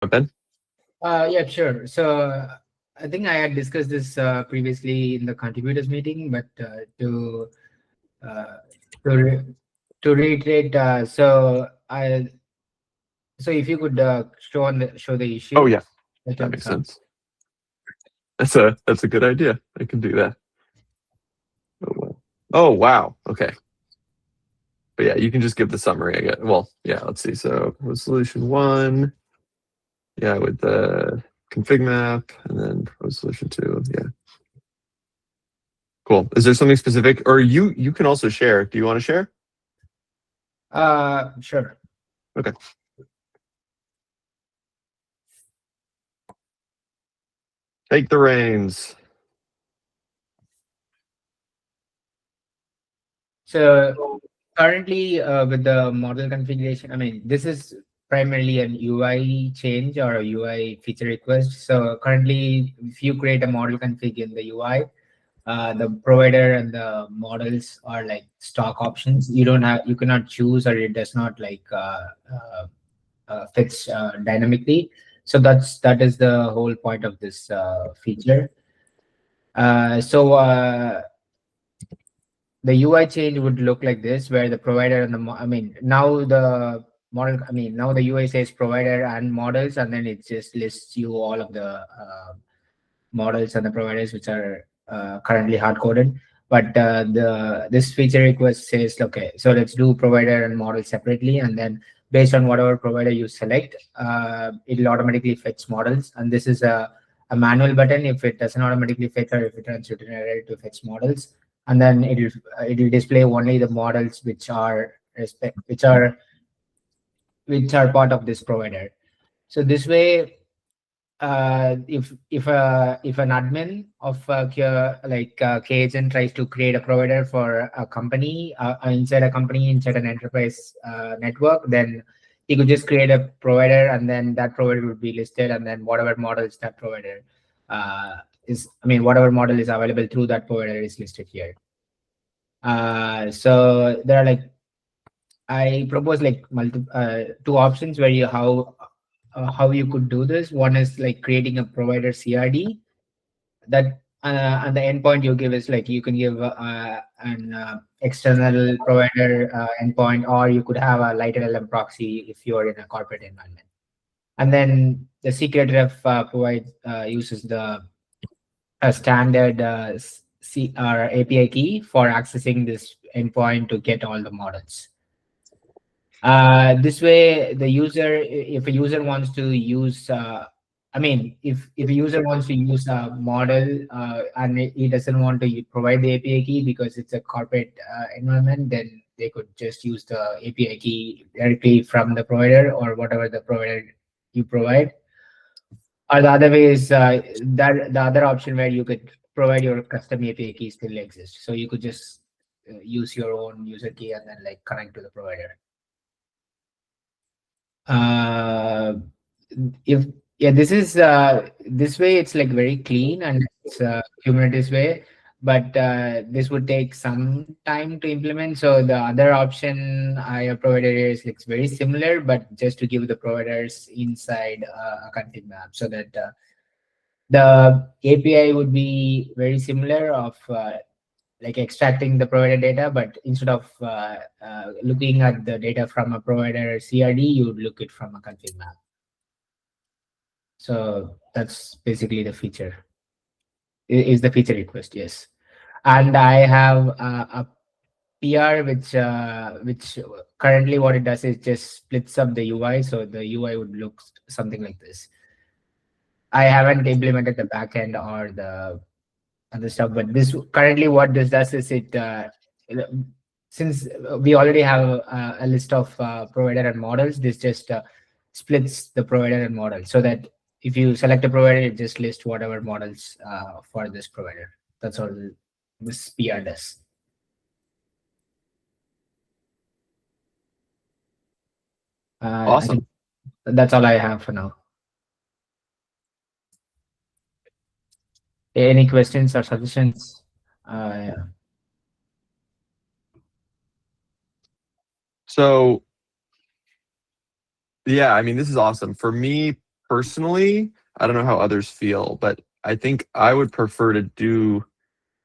Ben? Yeah, sure. So I think I had discussed this previously in the contributors meeting, but uh, to re- to reiterate, so if you could show the Oh issue, yeah, that that will makes help. sense. That's a good idea. I can do that. Oh, wow. Oh wow. Okay. But yeah, you can just give the summary. I guess. Well, yeah. Let's see. So solution one. Yeah, with the config map, and then solution two. Yeah. Cool. Is there something specific, or you can also share? Do you want to share? Sure. Okay. Take the reins. So currently, with the model configuration, I mean, this is primarily an UI change or a UI feature request. So currently, if you create a model config in the UI, the provider and the models are like stock options. You cannot choose, or it does not like fits dynamically. So that is the whole point of this feature. So the UI change would look like this, where the provider and I mean, now the model, I mean, now the UI says provider and models, and then it just lists you all of the models and the providers which are currently hard coded. But the this feature request says, okay, so let's do provider and model separately, and then based on whatever provider you select, it'll automatically fetch models. And this is a manual button if it doesn't automatically fetch, or if it runs you an error to fetch models, and then it'll display only the models which are part of this provider. So this way, if an admin of Kagent tries to create a provider for a company, inside an enterprise network, then he could just create a provider, and then that provider would be listed, and then whatever models that provider whatever model is available through that provider is listed here. So there are like, I propose like two options where how you could do this. One is like creating a provider CRD that at the endpoint you give is like, you can give an external provider endpoint, or you could have a light LLM proxy if you're in a corporate environment. And then the secret ref uses the a standard or API key for accessing this endpoint to get all the models. This way, the user, if a user wants to use, if a user wants to use a model and he doesn't want to provide the API key because it's a corporate environment, then they could just use the API key directly from the provider or whatever the provider you provide. Or the other way is that the other option where you could provide your custom API key still exists. So you could just use your own user key and then like connect to the provider. uh if Yeah, this way it's like very clean and it's Kubernetes way, but this would take some time to implement. So the other option I have provided here is, it's very similar, but just to give the providers inside a config map, so that the API would be very similar of like extracting the provider data, but instead of looking at the data from a provider CRD, you would look it from a config map. So that's basically the feature. Is the feature request, yes. And I have a PR which currently what it does is just splits up the UI, so the UI would look something like this. I haven't implemented the backend or the other stuff, but this currently what this does is since we already have a list of provider and models, this just splits the provider and model, so that if you select a provider, it just lists whatever models for this provider. That's all this PR does. I think Awesome. that's all I have for now. Any questions or suggestions? Yeah. So yeah, I mean, this is awesome for me. personally, I don't know how others feel, but I think I would prefer to do,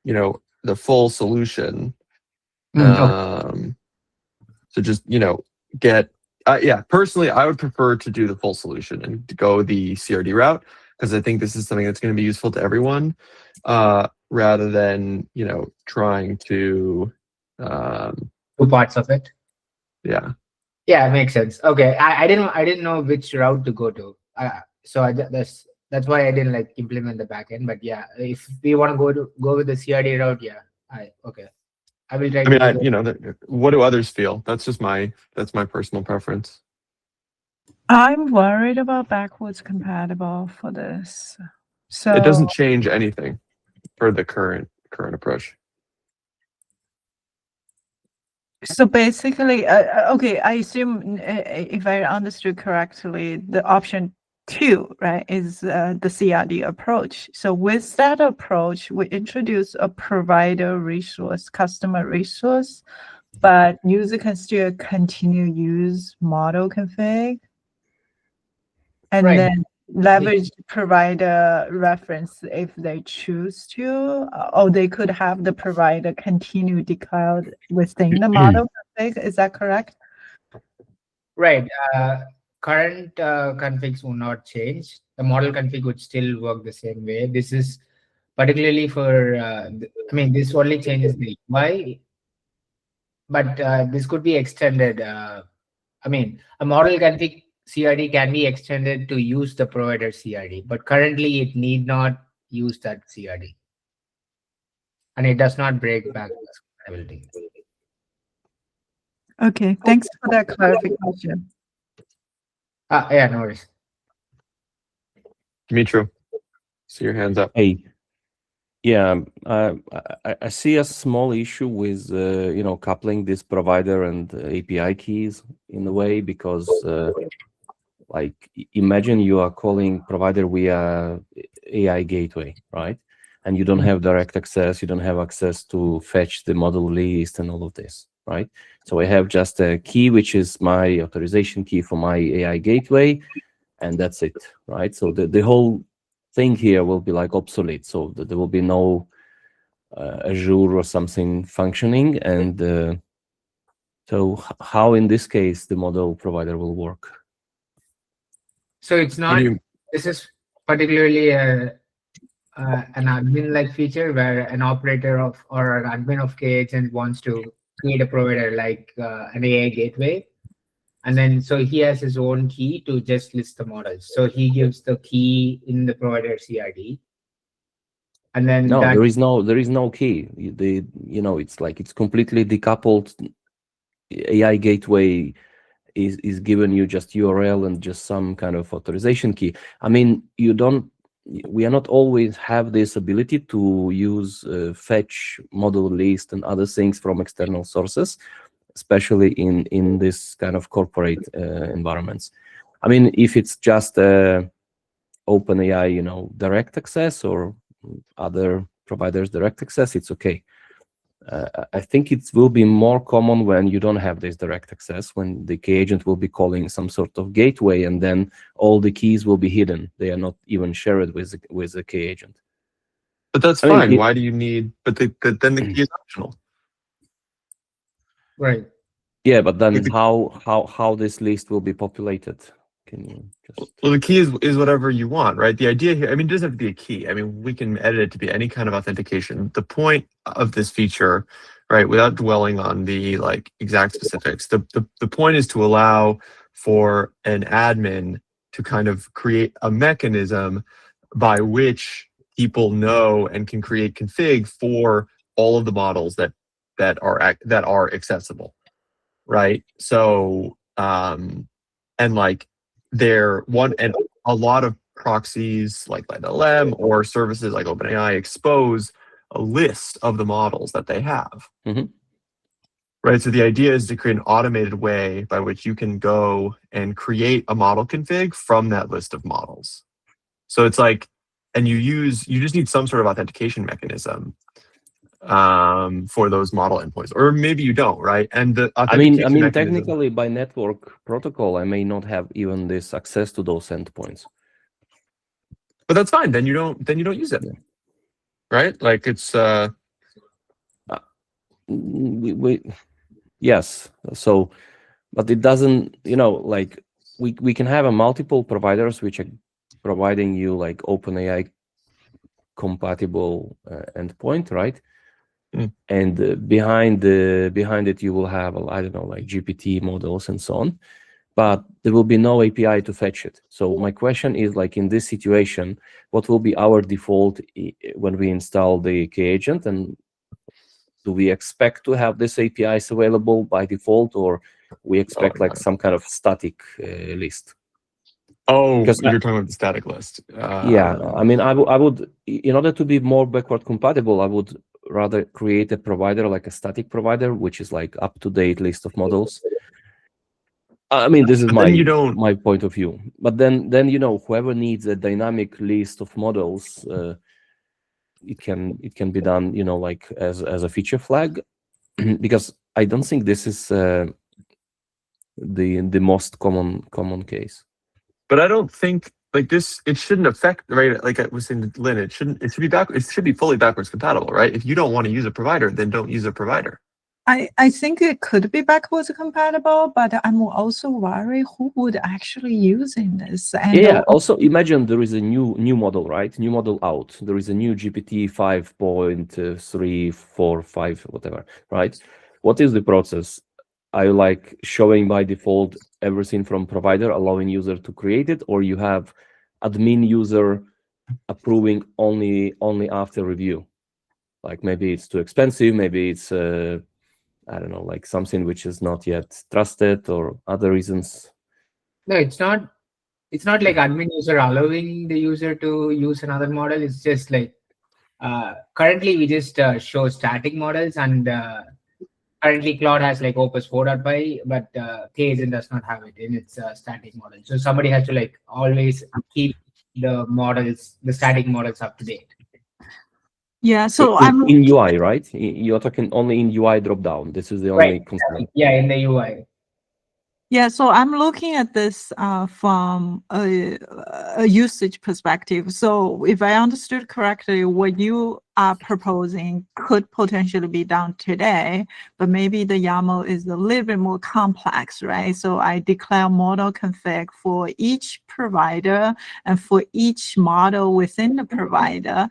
the full solution. Okay. So just, get, yeah, personally, I would prefer to do the full solution and to go the CRD route because I think this is something that's going to be useful to everyone, rather than, trying to, 2 parts of it. yeah. Yeah, it makes sense. Okay, I didn't know which route to go to. So that's why I didn't like implement the backend. But yeah, if we want to go with the CRD route, yeah, okay, I will try I to mean, do that. what do others feel? That's my personal preference. I'm worried about backwards compatible for this. It doesn't So change anything for the current approach. basically, okay, I assume if I understood correctly, the option 2, right, is the CRD approach. So with that approach, we introduce a provider resource, customer resource, but user can still continue use model config, and Right. then leverage provider reference if they choose to, or they could have the provider continue declared within the model config. Is that correct? Right. Current configs will not change. The model config would still work the same way. This is particularly for, I mean, this only changes the UI, but this could be extended. I mean, a model config CRD can be extended to use the provider CRD, but currently it need not use that CRD. And it does not break back compatibility. Okay, thanks for that clarification. Yeah, no worries. Dimitro, see your hands up. Hey, yeah, I see a small issue with coupling this provider and API keys in a way because like imagine you are calling provider via AI gateway, right? And you don't have direct access, you don't have access to fetch the model list and all of this, right? So I have just a key, which is my authorization key for my AI gateway, and that's it, right? So the whole thing here will be like obsolete. So there will be no Azure or something functioning. And so how in this case the model provider will work? So it's not, this is particularly an admin-like feature where an operator of or an admin of Kagent wants to create a provider like an AI gateway. And then so he has his own key to just list the models. So he gives the key in the provider CRD. And then no, there is no key. It's like it's completely decoupled. AI gateway is given you just URL and just some kind of authorization key. I mean, we are not always have this ability to use fetch model list and other things from external sources, especially in this kind of corporate environments. I mean, if it's just OpenAI, direct access or other providers direct access, it's okay. I think it will be more common when you don't have this direct access, when the key agent will be calling some sort of gateway, and then all the keys will be hidden. They are not even shared with the key agent. But that's fine. Why do you need? But then the key is optional. Right. Yeah, but then how this list will be populated? Can you just? Well, the key is whatever you want, right? The idea here, I mean, it doesn't have to be a key. I mean, we can edit it to be any kind of authentication. The point of this feature, right, without dwelling on the like exact specifics, the point is to allow for an admin to kind of create a mechanism by which people know and can create config for all of the models that are accessible, right? So and like and a lot of proxies like LLM or services like OpenAI expose a list of the models that they have. Right. So the idea is to create an automated way by which you can go and create a model config from that list of models. So it's like, and you just need some sort of authentication mechanism for those model endpoints, or maybe you don't, right? And the I mean, mechanism, technically by network protocol, I may not have even this access to those endpoints. But that's fine. Then you don't use it, right? Like it's yes. So, but it doesn't, like we can have a multiple providers which are providing you like OpenAI compatible endpoint, right? And behind it you will have I don't know, like GPT models and so on, but there will be no API to fetch it. So my question is, like, in this situation, what will be our default when we install the Kagent, and do we expect to have this APIs available by default, or we expect like some kind of static list? Because you're talking about the static list. Yeah, I mean, I would, in order to be more backward compatible, I would rather create a provider, like a static provider, which is like up-to-date list of models. I mean, this is my point of view. But then whoever needs a dynamic list of models, it can be done, like as a feature flag, because I don't think this is the most common case. But I don't think like this. It shouldn't affect, right? Like I was saying to Lynn, it should be it should be fully backwards compatible, right? If you don't want to use a provider, then don't use a provider. I think it could be backwards compatible, but I'm also worried who would actually using this. And yeah. Also, imagine there is a new model, right? New model out. There is a new GPT 5.3, 4, 5, whatever, right? What is the process? Are you like showing by default everything from provider, allowing user to create it, or you have admin user approving only after review? Like maybe it's too expensive, maybe it's I don't know, like something which is not yet trusted, or other reasons. No, it's not like admin user allowing the user to use another model. It's just like currently we just show static models, and currently Claude has like Opus 4.5, but Kagent does not have it in its static model. So somebody has to like always keep the static models up to date. Yeah, so in UI, right? You're talking only in UI dropdown. This is the only concern. Yeah, in the UI. Yeah, so I'm looking at this from a usage perspective. So if I understood correctly, what you are proposing could potentially be done today, but maybe the YAML is a little bit more complex, right? So I declare model config for each provider and for each model within the provider.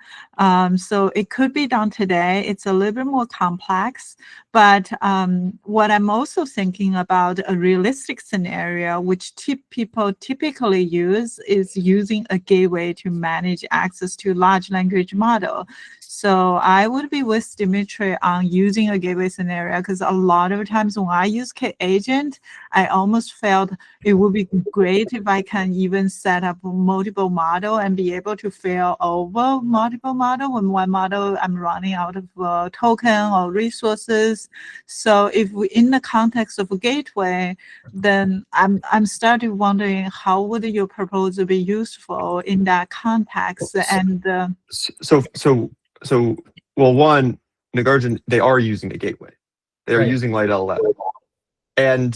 So it could be done today. It's a little bit more complex, but what I'm also thinking about a realistic scenario, which people typically use, is using a gateway to manage access to large language model. So I would be with Dimitri on using a gateway scenario, because a lot of times when I use Kagent, I almost felt it would be great if I can even set up multiple model and be able to fail over multiple model when one model I'm running out of token or resources. So if we, in the context of a gateway, then I'm starting wondering how would your proposal be useful in that context? And well, one, Nagarjun, they are using a gateway. They are using Light LLM, and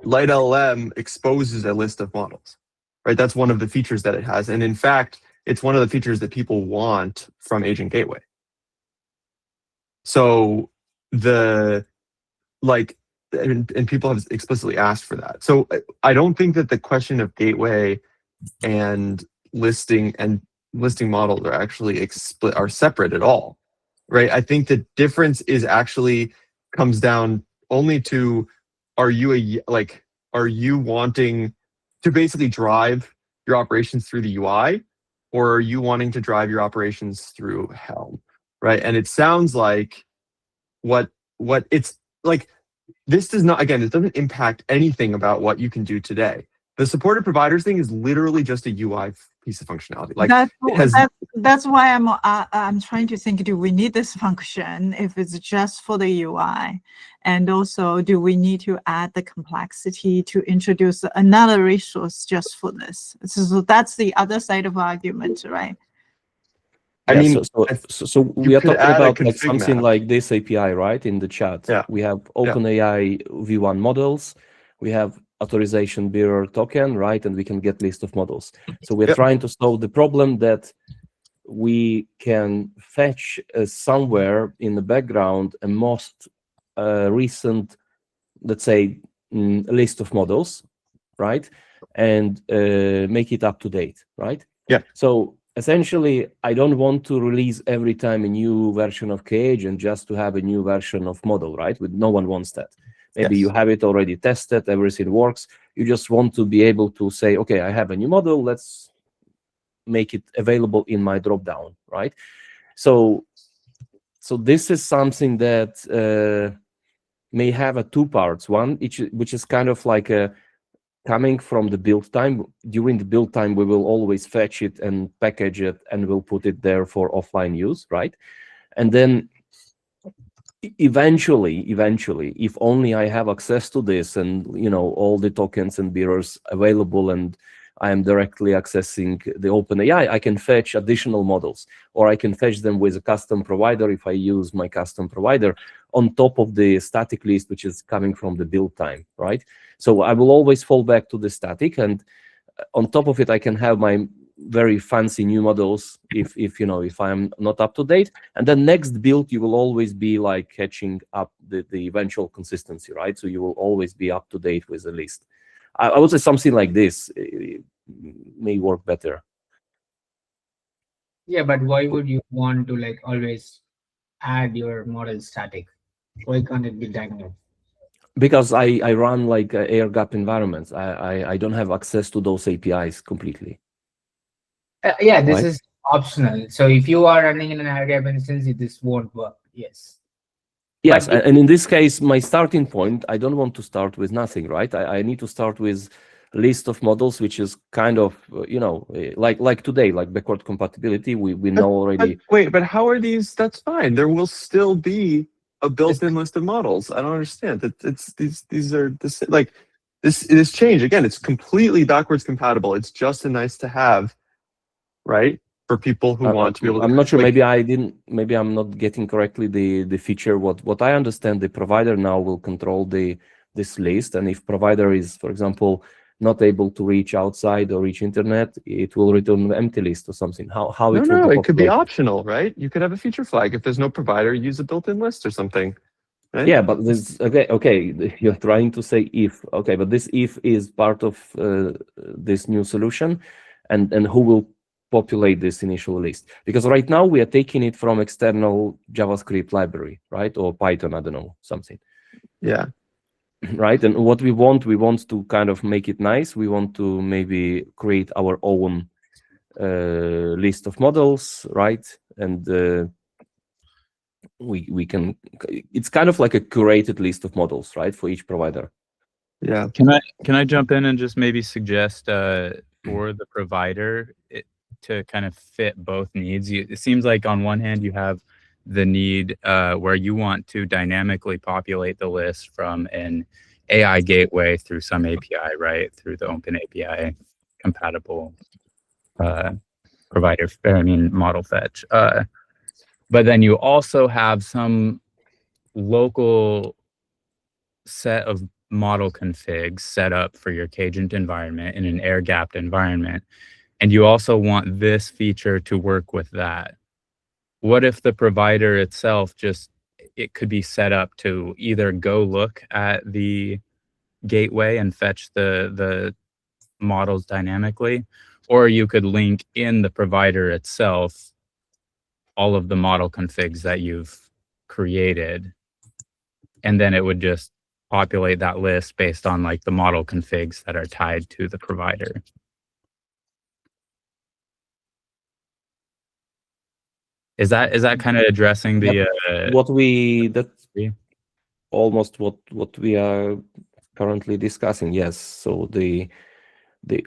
Light LLM exposes a list of models, right? That's one of the features that it has, and in fact, it's one of the features that people want from Agent Gateway. So and people have explicitly asked for that. So I don't think that the question of gateway and listing models are actually are separate at all, right? I think the difference is actually comes down only to, are you wanting to basically drive your operations through the UI, or are you wanting to drive your operations through Helm, right? And it sounds like what it's like, this does not, again, it doesn't impact anything about what you can do today. The supported providers thing is literally just a UI piece of functionality. Like that's why I'm trying to think, do we need this function if it's just for the UI? And also, do we need to add the complexity to introduce another resource just for this? So that's the other side of argument, right? I mean, so we are talking about like something like this API, right? In the chat, we have OpenAI V1 models, we have authorization bearer token, right? And we can get list of models. So we're trying to solve the problem that we can fetch somewhere in the background a most recent, let's say, list of models, right? And make it up to date, right? Yeah. So essentially, I don't want to release every time a new version of Kagent just to have a new version of model, right? No one wants that. Maybe Yes. you have it already tested, everything works. You just want to be able to say, okay, I have a new model, let's make it available in my dropdown, right? So this is something that may have two parts. One, which is kind of like a coming from the build time. During the build time, we will always fetch it and package it, and we'll put it there for offline use, right? And then eventually, if only I have access to this and all the tokens and bearers available, and I am directly accessing the OpenAI, I can fetch additional models, or I can fetch them with a custom provider if I use my custom provider on top of the static list, which is coming from the build time, right? So I will always fall back to the static, and on top of it, I can have my very fancy new models if I'm not up to date. And then next build, you will always be like catching up the eventual consistency, right? So you will always be up to date with the list. I would say something like this may work better. Yeah, but why would you want to like always add your model static? Why can't it be dynamic? Because I run like air gap environments. I don't have access to those APIs completely. Yeah, this Right. is optional. So if you are running in an air gap instance, this won't work. Yes. Yes, But and in this case, my starting point, I don't want to start with nothing, right? I need to start with a list of models, which is kind of, like today, like backward compatibility. We know already. But how are these? That's fine. There will still be a built-in list of models. I don't understand that. It's these are this like this change again. It's completely backwards compatible. It's just a nice to have, right? For people who want to be able to. I'm not sure. like, Maybe I'm not getting correctly the feature. What I understand, the provider now will control this list, and if provider is, for example, not able to reach outside or reach internet, it will return an empty list or something. How it will No, be it could be populated. optional, right? You could have a feature flag if there's no provider. Use a built-in list or something. Right? Yeah, but this okay. You're trying to say if, okay, but this if is part of this new solution, and who will populate this initial list? Because right now we are taking it from external JavaScript library, right, or Python, I don't know, something. Yeah. Right, and what we want to kind of make it nice. We want to maybe create our own list of models, right, and we can, it's kind of like a curated list of models, right, for each provider. Yeah. Can I jump in and just maybe suggest for the provider to kind of fit both needs? It seems like on one hand you have the need where you want to dynamically populate the list from an AI gateway through some API, right, through the Open API compatible provider, model fetch. But then you also have some local set of model configs set up for your Kagent environment in an air-gapped environment, and you also want this feature to work with that. What if the provider itself it could be set up to either go look at the gateway and fetch the models dynamically, or you could link in the provider itself all of the model configs that you've created, and then it would just populate that list based on like the model configs that are tied to the provider. Is that kind of addressing the That's almost what we are currently discussing? Yes. So the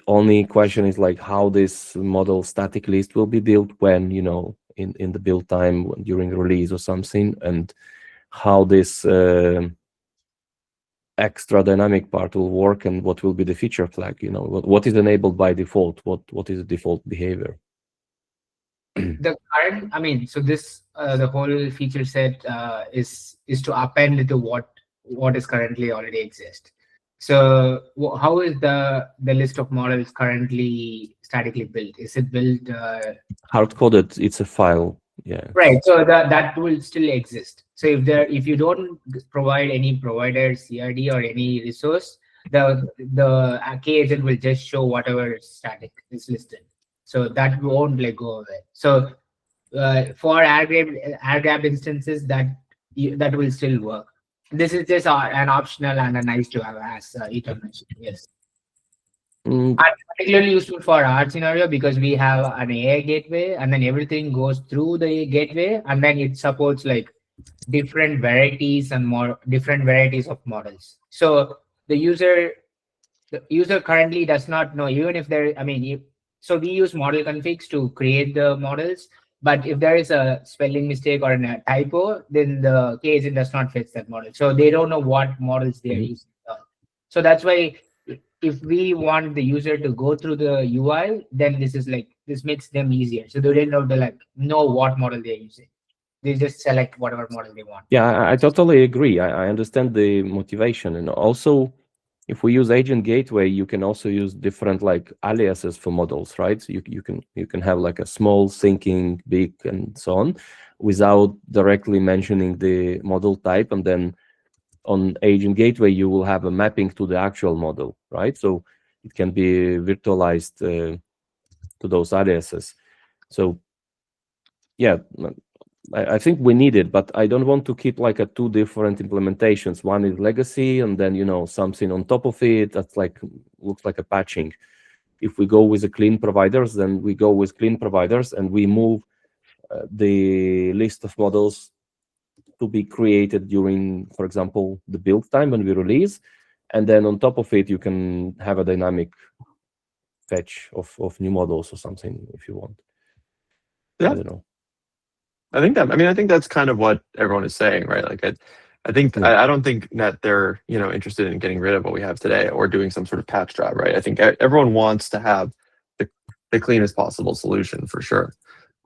only question is like how this model static list will be built when, in the build time during release or something, and how this extra dynamic part will work, and what will be the feature flag, what is enabled by default, what is the default behavior. The current, so this the whole feature set is to append to what is currently already exist. So how is the list of models currently statically built? Is it built Hard coded, it's a file. Yeah. right? So that will still exist. So if you don't provide any provider CRD or any resource, the K agent will just show whatever static is listed. So that won't like go away. So for air grab instances, that will still work. This is just an optional and a nice to have, as Ethan mentioned. Yes. Mm, And particularly useful for our scenario because we have an AI gateway and then everything goes through the gateway and then it supports like different varieties and more different varieties of models. So the user currently does not know, even if there, I mean, so we use model configs to create the models, but if there is a spelling mistake or a typo, then the K agent does not fetch that model. So they don't know what models they are Mhm. using. So that's why if we want the user to go through the UI, then this makes them easier. So they don't have to like know what model they're using. They just select whatever model they want. Yeah, I totally agree. I understand the motivation, and also if we use agent gateway, you can also use different like aliases for models, right? So you can have like a small, syncing, big, and so on, without directly mentioning the model type, and then on agent gateway you will have a mapping to the actual model, right? So it can be virtualized to those aliases. So yeah, I think we need it, but I don't want to keep like a two different implementations. One is legacy, and then something on top of it that's like looks like a patching. If we go with the clean providers, then we go with clean providers, and we move the list of models to be created during, for example, the build time when we release, and then on top of it, you can have a dynamic fetch of new models or something if you want. Yeah. I don't know. I think that's kind of what everyone is saying, right? Like I think Yeah. I don't think that they're interested in getting rid of what we have today or doing some sort of patch job, right? I think everyone wants to have the cleanest possible solution for sure.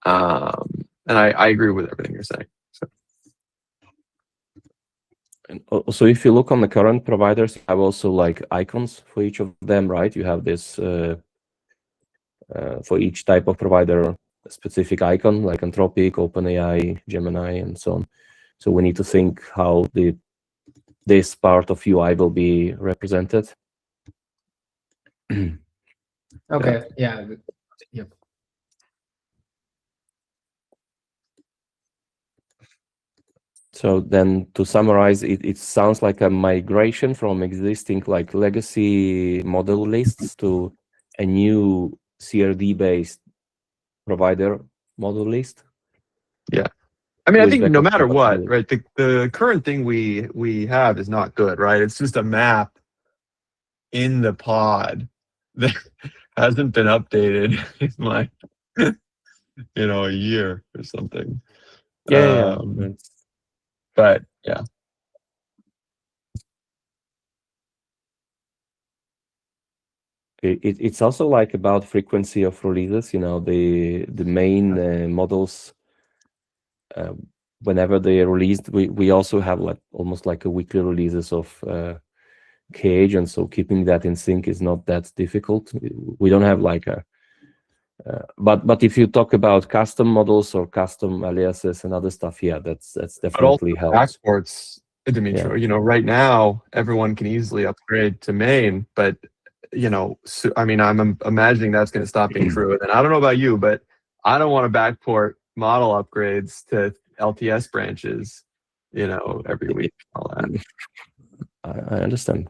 And I agree with everything you're saying. So. And also, if you look on the current providers, you have also like icons for each of them, right? You have this for each type of provider, a specific icon like Anthropic, OpenAI, Gemini, and so on. So we need to think how this part of UI will be represented. Okay. Yeah. Yep. So then to summarize, it sounds like a migration from existing like legacy model lists to a new CRD-based provider model list. Yeah. I mean, I with think no backward matter what, compatibility. right? The current thing we have is not good, right? It's just a map in the pod that hasn't been updated in like a year or something. Yeah. But yeah. It's also like about frequency of releases. The main models, whenever they are released, we also have like almost like a weekly releases of Kagent, so keeping that in sync is not that difficult. We don't have like a but if you talk about custom models or custom aliases and other stuff, yeah, that's But also definitely helps. backports, Dimitri. Yeah. Right now everyone can easily upgrade to main, but so, I mean, I'm imagining that's going to stop being true. And I don't know about you, but I don't want to backport model upgrades to LTS branches, every week. All that. I understand.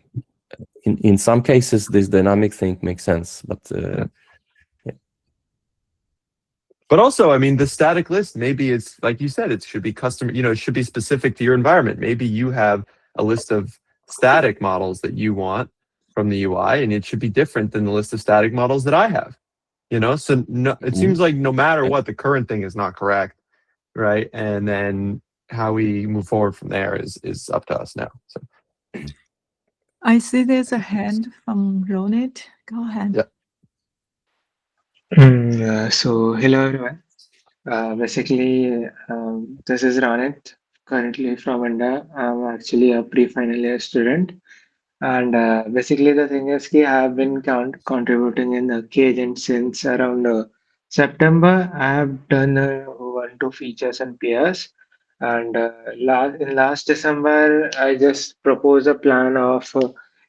In some cases, this dynamic thing makes sense, but Yeah. But also, I mean, the static list, maybe it's like you said, it should be custom, it should be specific to your environment. Maybe you have a list of static models that you want from the UI, and it should be different than the list of static models that I have. So no, it seems like no matter Yeah. what, the current thing is not correct, right? And then how we move forward from there is up to us now. So I see there's a hand from Ronit. Go ahead. Yeah. So hello everyone. Basically, this is Ranit, currently from India. I'm actually a pre-final year student, And basically, the thing is, I have been contributing in Kagent since around September. I have done 1 2 features and peers. And last December, I just proposed a plan of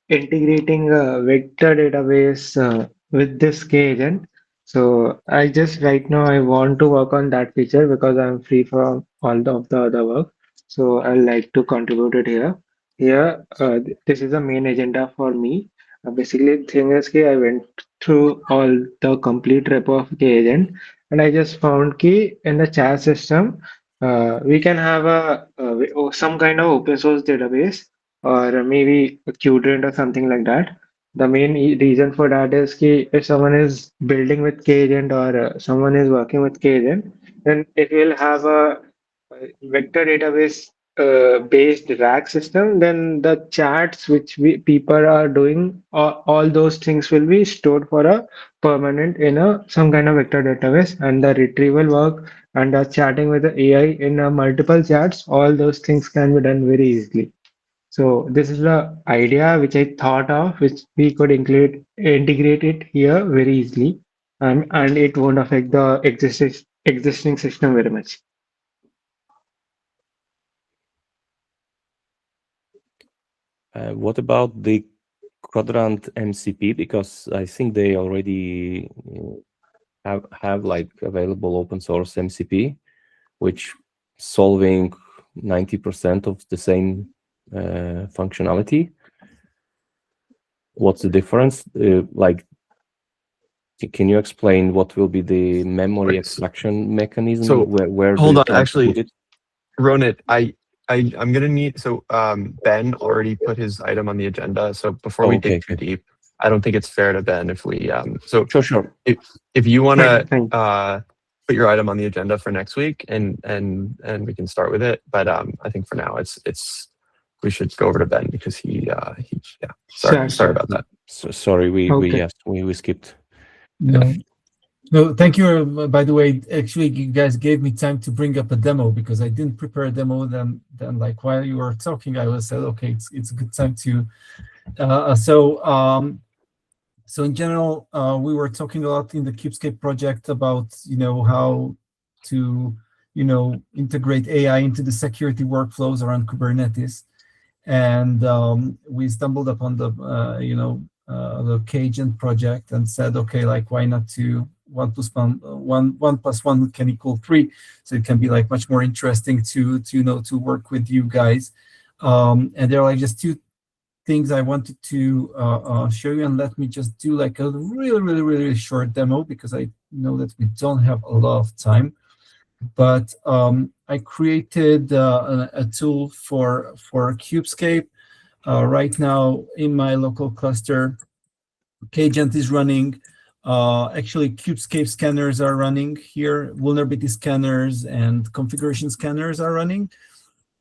integrating a vector database with this Kagent. So I just right now I want to work on that feature because I'm free from of the other work. So I like to contribute it here. Here, this is the main agenda for me. Basically, thing is, I went through all the complete repo of Kagent, and I just found in the chat system, we can have some kind of open source database, or maybe a Qdrint or something like that. The main reason for that is if someone is building with Kagent or someone is working with Kagent, then it will have a vector database based rack system. Then the chats which people are doing, all those things will be stored for a permanent in a some kind of vector database, and the retrieval work and the chatting with the AI in multiple chats, all those things can be done very easily. So this is the idea which I thought of, which we could integrate it here very easily, and it won't affect the existing system very much. What about the Quadrant MCP? Because I think they already have like available open source MCP, which solving 90% of the same functionality. What's the difference? Can you explain what will be the memory extraction mechanism? So, where hold do you on, plan to actually, put it? Ronit, I'm gonna need Ben already put his item on the agenda. So before we dig too deep, I don't think it's fair to Ben if we Sure. if you want Fine. to put your item on the agenda for next week and we can start with it. But I think for now it's we should go over to Ben because he sorry Sure. about that. So, sorry, we skipped. No, thank you. By the way, actually, you guys gave me time to bring up a demo because I didn't prepare a demo. Then like while you were talking, I was said, okay, it's a good time to. So in general, we were talking a lot in the Kubescape project about how to integrate AI into the security workflows around Kubernetes, and we stumbled upon the Kagent project and said, okay, like why not to 1 + 1 can equal 3, so it can be like much more interesting to work with you guys. And there are like just 2 things I wanted to show you, and let me just do like a really short demo because I know that we don't have a lot of time. But I created a tool for Kubescape. Right now in my local cluster, Kagent is running. Actually, Kubescape scanners are running here. Vulnerability scanners and configuration scanners are running.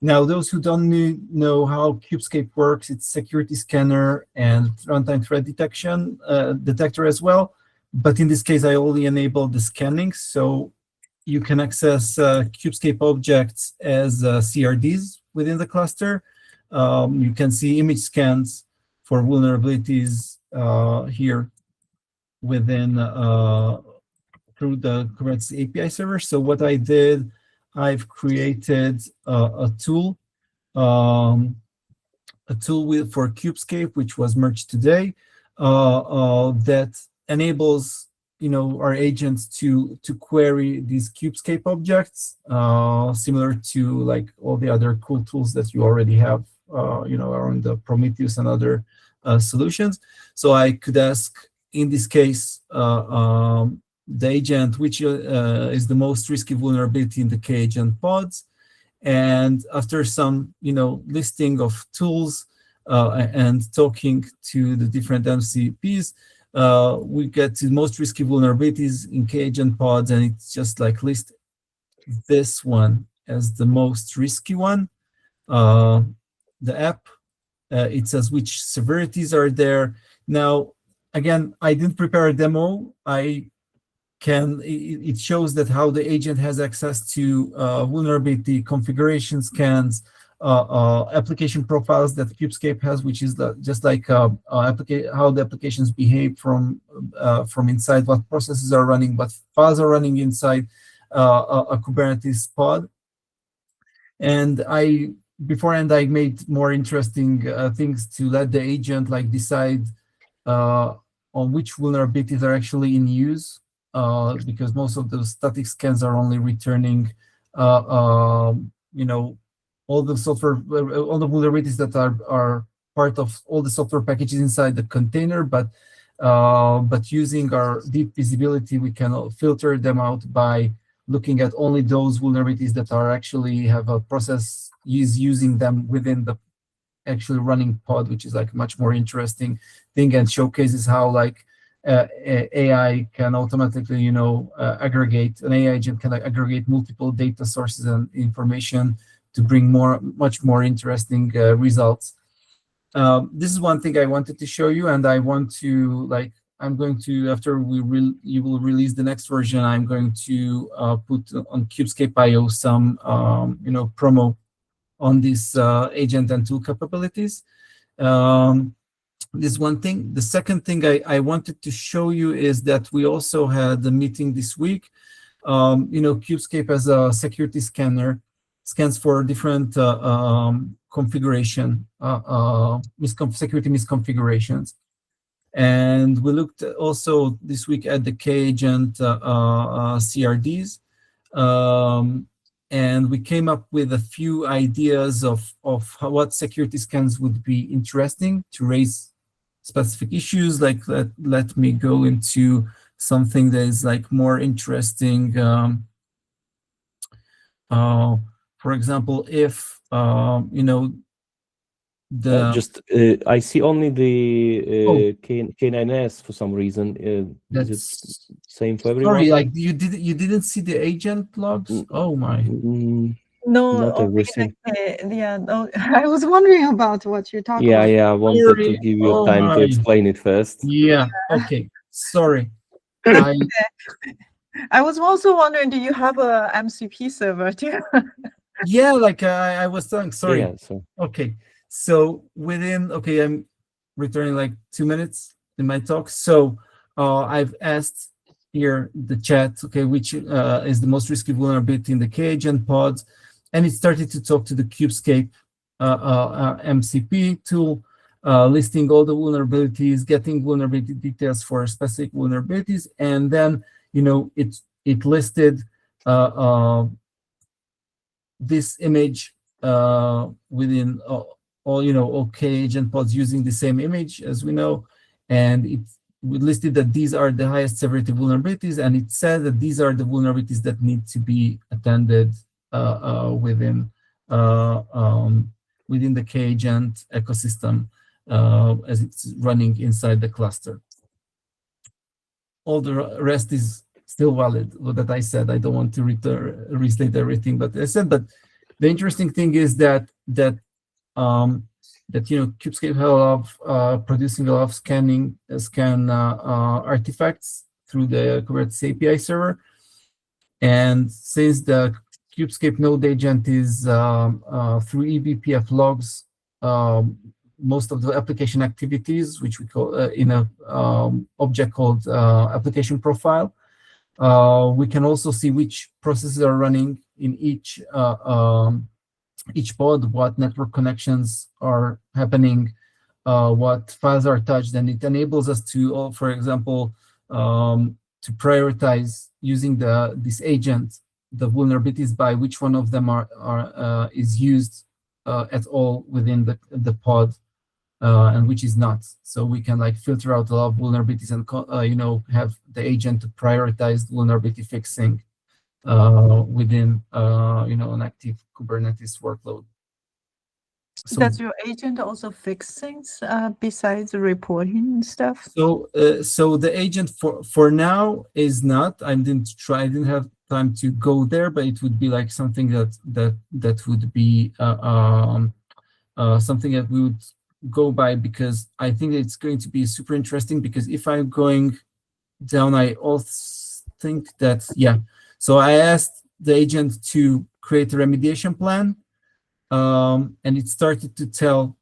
Now, those who don't know how Kubescape works, it's security scanner and runtime threat detection detector as well. But in this case, I only enabled the scanning, so you can access Kubescape objects as CRDs within the cluster. You can see image scans for vulnerabilities here within through the Kubernetes API server. So what I did, I've created a tool for Kubescape, which was merged today, that enables our agents to query these Kubescape objects, similar to like all the other cool tools that you already have, around the Prometheus and other solutions. So I could ask, in this case, the agent, which is the most risky vulnerability in the Kagent pods. And after some, listing of tools and talking to the different MCPs, we get to most risky vulnerabilities in Kagent pods, and it's just like list this one as the most risky one. The app, it says which severities are there. Now, again, I didn't prepare a demo. It shows that how the agent has access to vulnerability configuration scans, application profiles that Kubescape has, which is just like how the applications behave from inside, what processes are running, what files are running inside a Kubernetes pod. And beforehand I made more interesting things to let the agent like decide on which vulnerabilities are actually in use, because most of those static scans are only returning all the software, all the vulnerabilities that are part of all the software packages inside the container, but using our deep visibility, we can filter them out by looking at only those vulnerabilities that are actually have a process using them within the actually running pod, which is like a much more interesting thing and showcases how like AI can automatically, aggregate, an AI agent can aggregate multiple data sources and information to bring much more interesting results. This is one thing I wanted to show you, and I want to I'm going to, after you will release the next version, I'm going to put on Kubescape.io some promo on this agent and tool capabilities. This one thing. The second thing I wanted to show you is that we also had a meeting this week. Kubescape as a security scanner scans for different configuration, security misconfigurations. And we looked also this week at the Kagent CRDs. And we came up with a few ideas of what security scans would be interesting to raise specific issues. Like let me go into something that is like more interesting. For example, if I see only the K9S for some reason. Is it same for everyone? Sorry, like you didn't see the agent logs? Oh my. No, not everything. Yeah, no, I was wondering about what you're talking about. Yeah, I wanted to give you time to explain it first. Yeah, okay, sorry. I was also wondering, do you have a MCP server too? Yeah, like I was telling, sorry. Yeah, so. Okay, so I'm returning like 2 minutes in my talk. So I've asked here the chat, okay, which is the most risky vulnerability in the Kagent pods, and it started to talk to the Kubescape MCP tool, listing all the vulnerabilities, getting vulnerability details for specific vulnerabilities, and then it listed this image within all Kagent pods using the same image, as we know, and we listed that these are the highest severity vulnerabilities, and it said that these are the vulnerabilities that need to be attended within the Kagent ecosystem as it's running inside the cluster. All the rest is still valid. That I said, I don't want to restate everything, but I said. But the interesting thing is that Kubescape has a lot of producing a lot of scan artifacts through the Kubernetes API server, and since the Kubescape node agent is through eBPF logs most of the application activities, which we call in a object called application profile. We can also see which processes are running in each pod, what network connections are happening, what files are touched, and it enables us to, for example, to prioritize using this agent the vulnerabilities by which one of them is used at all within the pod, and which is not. So we can like filter out a lot of vulnerabilities and have the agent to prioritize vulnerability fixing within an active Kubernetes workload. So, does your agent also fix things besides reporting and stuff? So the agent for now is not. I didn't have time to go there, but it would be like something that would be something that we would go by, because I think it's going to be super interesting. Because if I'm going down, I also think that so I asked the agent to create a remediation plan and it started to tell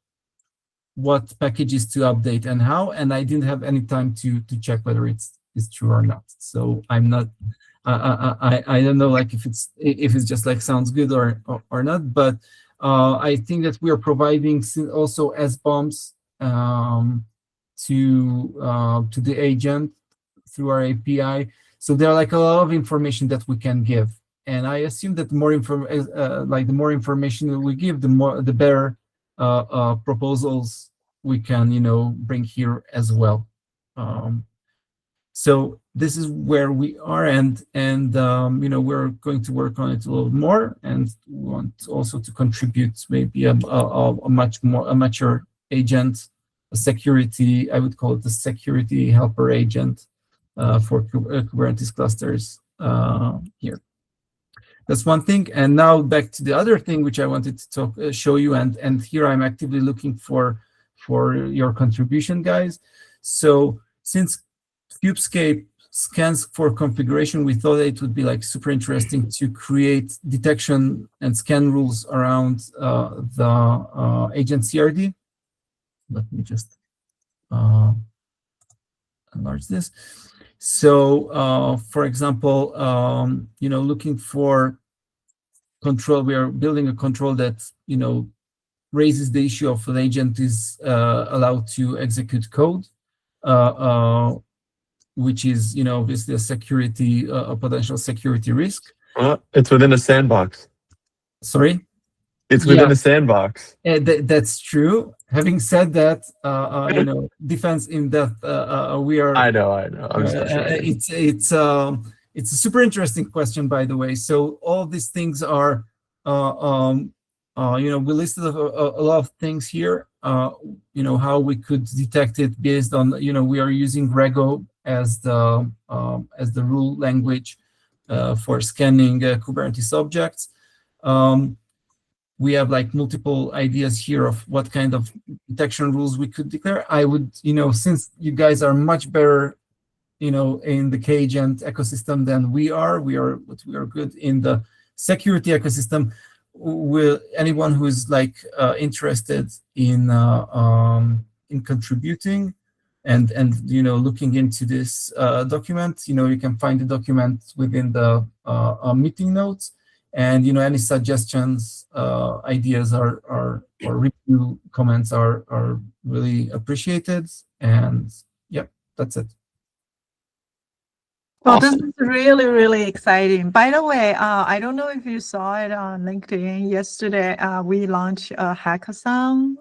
what packages to update and how, and I didn't have any time to check whether it's true or not. So I'm not, I don't know, like if it's just like sounds good or not, but I think that we are providing also SBOMs to the agent through our API. So there are like a lot of information that we can give, and I assume that the more information that we give, the better proposals we can bring here as well. So this is where we are, and we're going to work on it a little more, and we want also to contribute maybe a much more mature agent, a security, I would call it the security helper agent for Kubernetes clusters here. That's one thing. And now back to the other thing which I wanted to show you, and here I'm actively looking for your contribution, guys. So since Kubescape scans for configuration, we thought it would be like super interesting to create detection and scan rules around the agent CRD. Let me just enlarge this. So, for example, looking for control, we are building a control that raises the issue of an agent is allowed to execute code, which is obviously a potential security risk. It's within a sandbox. Sorry. It's within a sandbox. That's true. Having said that, defense in depth, we are. I know. I'm it's a super interesting question, by the way. So all these things are, we listed a lot of things here. How we could detect it based on, we are using Rego as the rule language for scanning Kubernetes objects. We have like multiple ideas here of what kind of detection rules we could declare. I would, since you guys are much better, in the Kagent ecosystem than we are good in the security ecosystem. Anyone who is like interested in contributing and looking into this document, you can find the document within the meeting notes. And any suggestions, ideas, or review comments are really appreciated. And yeah, that's it. Well, this is really, really exciting. By the way, I don't know if you saw it on LinkedIn yesterday. We launched a hackathon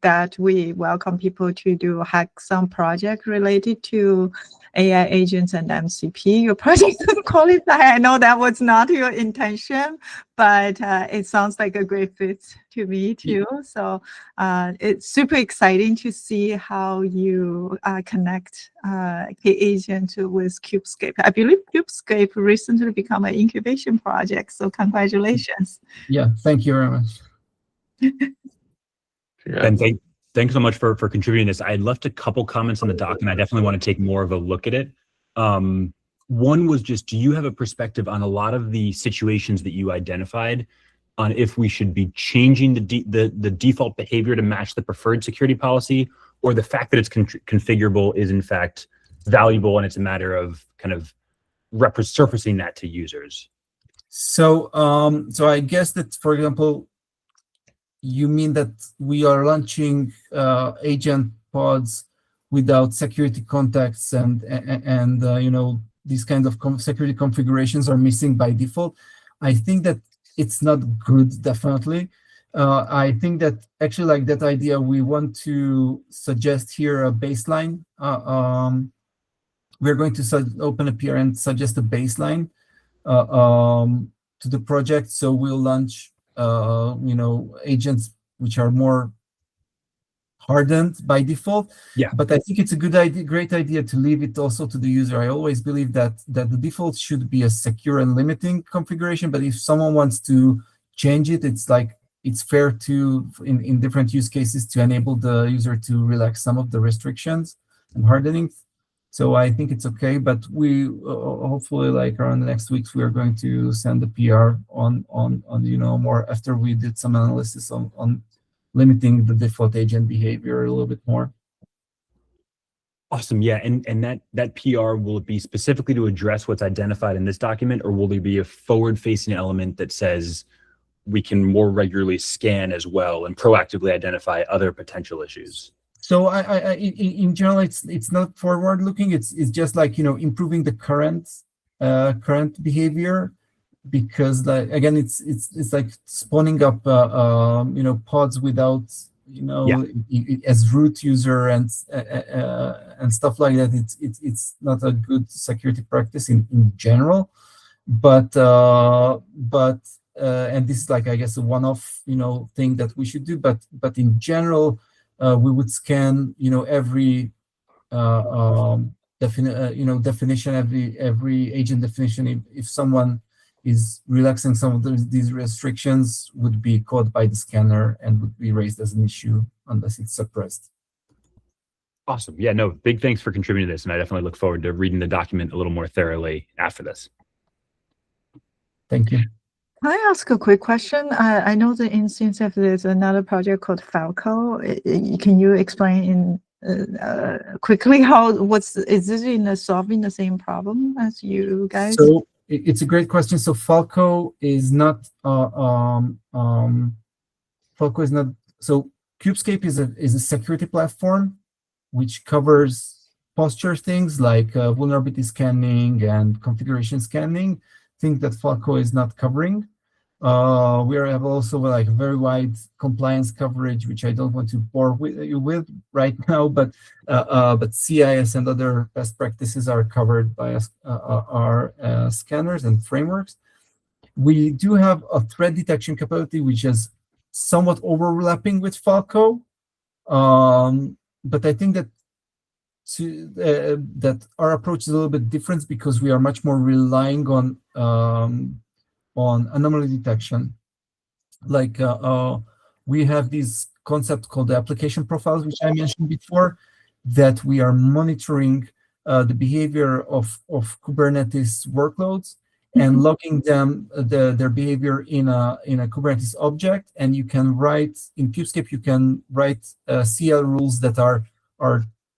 that we welcome people to do a hackathon project related to AI agents and MCP. Your project doesn't qualify. I know that was not your intention, but it sounds like a great fit to me too. So it's super exciting to see how you connect K-Agent with Kubescape. I believe Kubescape recently become an incubation project. So congratulations. Yeah, thank you very much. And thanks so much for contributing this. I left a couple comments on the doc, and I definitely want to take more of a look at it. One was just, do you have a perspective on a lot of the situations that you identified on if we should be changing the default behavior to match the preferred security policy, or the fact that it's configurable is in fact valuable and it's a matter of kind of surfacing that to users? So, so I guess that, for example, you mean that we are launching agent pods without security contexts, and these kind of security configurations are missing by default. I think that it's not good, definitely. I think that actually, like that idea, we want to suggest here a baseline. We're going to open a PR and suggest a baseline to the project. So we'll launch agents which are more hardened by default. Yeah. But I think it's a good idea, great idea to leave it also to the user. I always believe that the default should be a secure and limiting configuration. But if someone wants to change it, it's fair to, in different use cases, to enable the user to relax some of the restrictions and hardening. So I think it's okay, but we hopefully like around the next weeks we are going to send the PR on more after we did some analysis on limiting the default agent behavior a little bit more. Awesome. Yeah. And that PR, will it be specifically to address what's identified in this document, or will there be a forward-facing element that says we can more regularly scan as well and proactively identify other potential issues? So in general, it's not forward looking. It's just like, improving the current behavior, because like, again, it's like spawning up pods without as root user and stuff like that. It's not a good security practice in general, but and this is like, I guess, a one-off thing that we should do, but in general, we would scan every definition, every agent definition. If someone is relaxing some of these restrictions, would be caught by the scanner and would be raised as an issue unless it's suppressed. Awesome. Yeah, no, big thanks for contributing to this. And I definitely look forward to reading the document a little more thoroughly after this. Thank you. Can I ask a quick question? I know the instance of there's another project called Falco. Can you explain quickly is this in solving the same problem as you guys? So it's a great question. So Falco is not so Kubescape is a security platform which covers posture things like vulnerability scanning and configuration scanning, things that Falco is not covering. We have also like very wide compliance coverage, which I don't want to bore you with right now, but CIS and other best practices are covered by our scanners and frameworks. We do have a threat detection capability, which is somewhat overlapping with Falco, but I think that that our approach is a little bit different because we are much more relying on anomaly detection. Like we have this concept called the application profiles, which I mentioned before, that we are monitoring the behavior of Kubernetes workloads and logging them their behavior in a Kubernetes object. And you can write in Kubescape, you can write CL rules that are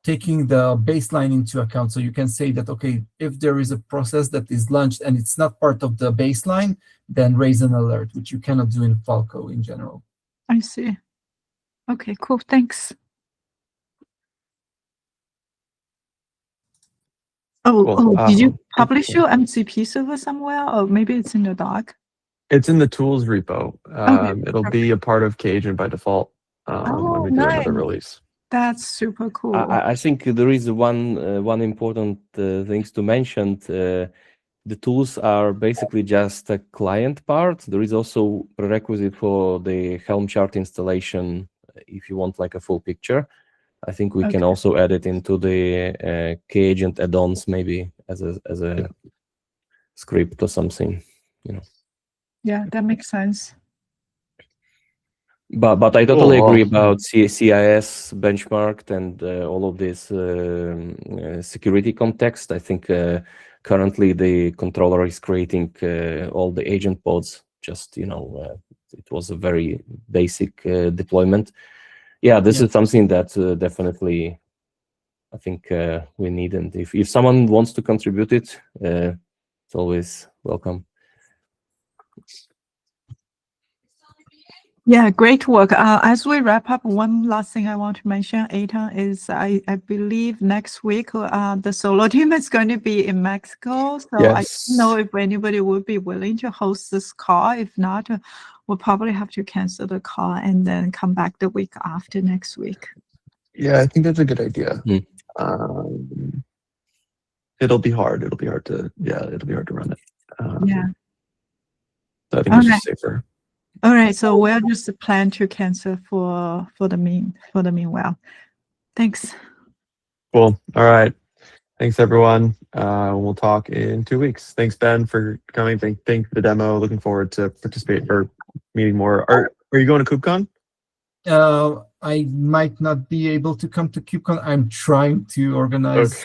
taking the baseline into account. So you can say that, okay, if there is a process that is launched and it's not part of the baseline, then raise an alert, which you cannot do in Falco in general. I see. Okay, cool. Thanks. Did you publish your MCP server somewhere, or maybe it's in the doc? It's in the tools repo. Okay, It'll be a part of Kagent by default when we do another release. That's super cool. I think there is one important things to mention. The tools are basically just a client part. There is also prerequisite for the Helm chart installation if you want like a full picture. I think we can also add it into the Kagent add-ons, maybe as a script or something, Yeah, that makes sense. But I totally agree about CIS benchmarked and all of this security context. I think currently the controller is creating all the agent pods. Just it was a very basic deployment. Yeah, this is something that definitely I think we need. And if someone wants to contribute it, it's always welcome. Yeah, great work. As we wrap up, one last thing I want to mention, Eitan, is I believe next week the solo team is going to be in Mexico. So I don't know if anybody would be willing to host this call. If not, we'll probably have to cancel the call and then come back the week after next week. Yeah, I think that's a good idea. It'll be hard. It'll be hard to run it. Yeah. So I think it's just safer. All right, so we'll just plan to cancel for the meanwhile. Thanks. Cool. All right. Thanks everyone. We'll talk in 2 weeks. Thanks Ben for coming. Thank for the demo. Looking forward to participate or meeting more. Are you going to KubeCon? I might not be able to come to KubeCon. I'm trying to organize.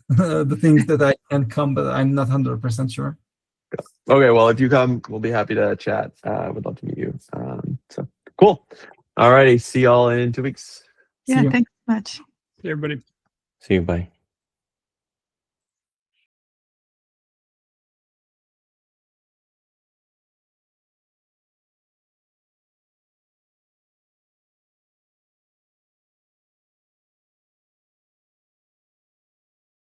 the things that I can come, but I'm not 100% sure. Okay, well, if you come, we'll be happy to chat. Would love to meet you. So cool. All righty. See y'all in 2 weeks. See Yeah, you. thanks so much. Hey, everybody. See you. Bye.